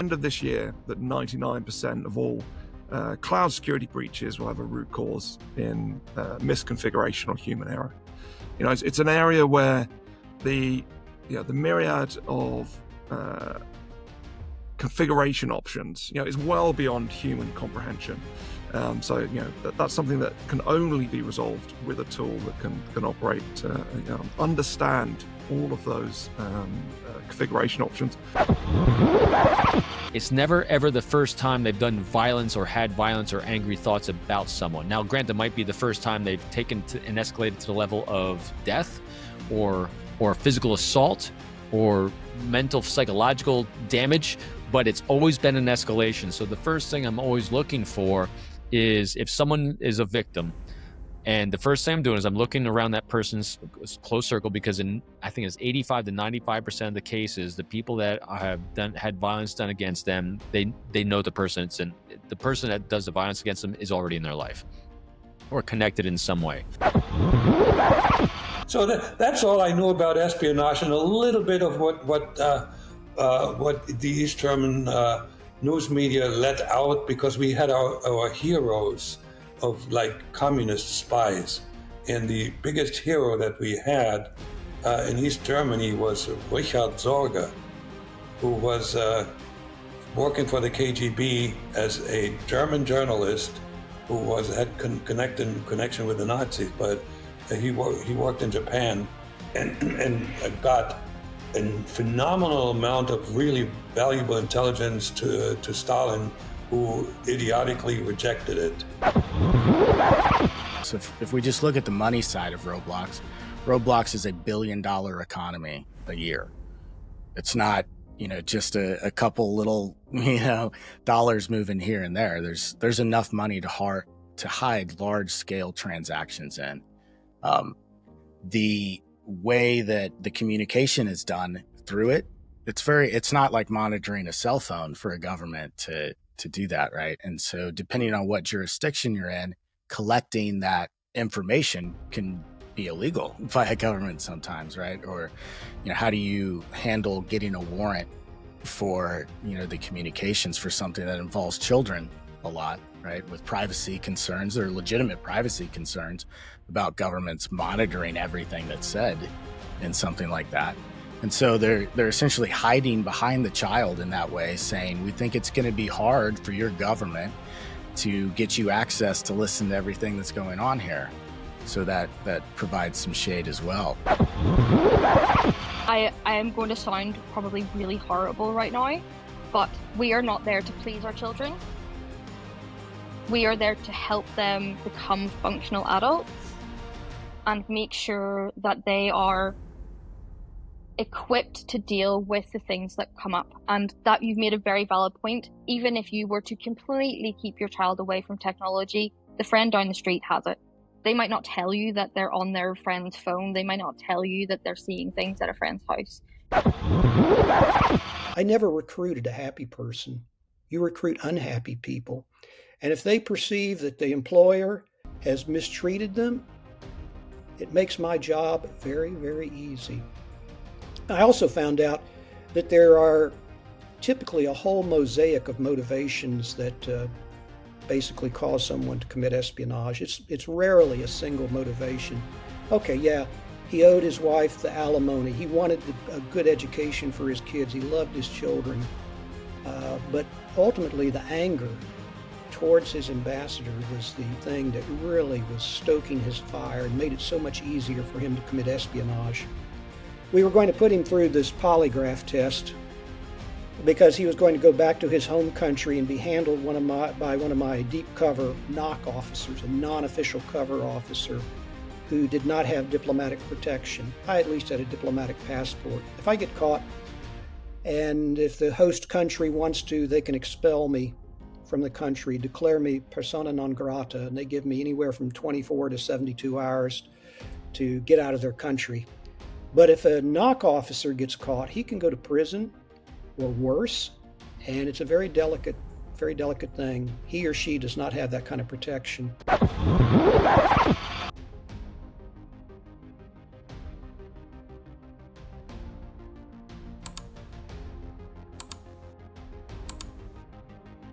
end of this year that 99% of all cloud security breaches will have a root cause in misconfiguration or human error. It's an area where the myriad of configuration options, is well beyond human comprehension. So that's something that can only be resolved with a tool that can operate, understand all of those configuration options. It's never ever the first time they've done violence or had violence or angry thoughts about someone. Now, granted, it might be the first time they've taken and escalated to the level of death or physical assault or mental psychological damage, but it's always been an escalation. So the first thing I'm always looking for is if someone is a victim, and the first thing I'm doing is I'm looking around that person's close circle, because I think it's 85 to 95% of the cases, the people that have had violence done against them, they know the person the person that does the violence against them is already in their life or connected in some way. So that's all I knew about espionage, and a little bit of what the East German news media let out, because we had our heroes of like communist spies. And the biggest hero that we had in East Germany was Richard Sorge, who was working for the KGB as a German journalist who had connection with the Nazis, but he worked in Japan and got a phenomenal amount of really valuable intelligence to Stalin, who idiotically rejected it. So if we just look at the money side of Roblox is a $1 billion economy a year. It's not, just a couple little, dollars moving here and there. There's enough money to hide large scale transactions in. The way that the communication is done through it, it's not like monitoring a cell phone for a government to do that, right? And so depending on what jurisdiction you're in, collecting that information can be illegal by a government sometimes, right? Or, how do you handle getting a warrant for, the communications for something that involves children a lot, right? With privacy concerns, there are legitimate privacy concerns about governments monitoring everything that's said in something like that. And so they're essentially hiding behind the child in that way, saying, we think it's going to be hard for your government to get you access to listen to everything that's going on here. So that provides some shade as well. I am going to sound probably really horrible right now, but we are not there to please our children. We are there to help them become functional adults and make sure that they are equipped to deal with the things that come up. And that you've made a very valid point. Even if you were to completely keep your child away from technology, the friend down the street has it. They might not tell you that they're on their friend's phone. They might not tell you that they're seeing things at a friend's house. I never recruited a happy person. You recruit unhappy people. And if they perceive that the employer has mistreated them, it makes my job very, very easy. I also found out that there are typically a whole mosaic of motivations that basically cause someone to commit espionage. It's rarely a single motivation. Okay, yeah, he owed his wife the alimony. He wanted a good education for his kids. He loved his children. But ultimately, the anger towards his ambassador was the thing that really was stoking his fire and made it so much easier for him to commit espionage. We were going to put him through this polygraph test because he was going to go back to his home country and be handled by one of my deep cover NOC officers, a non-official cover officer who did not have diplomatic protection. I at least had a diplomatic passport. If I get caught, and if the host country wants to, they can expel me from the country, declare me persona non grata, and they give me anywhere from 24 to 72 hours to get out of their country. But if a NOC officer gets caught, he can go to prison or worse, and it's a very delicate thing. He or she does not have that kind of protection.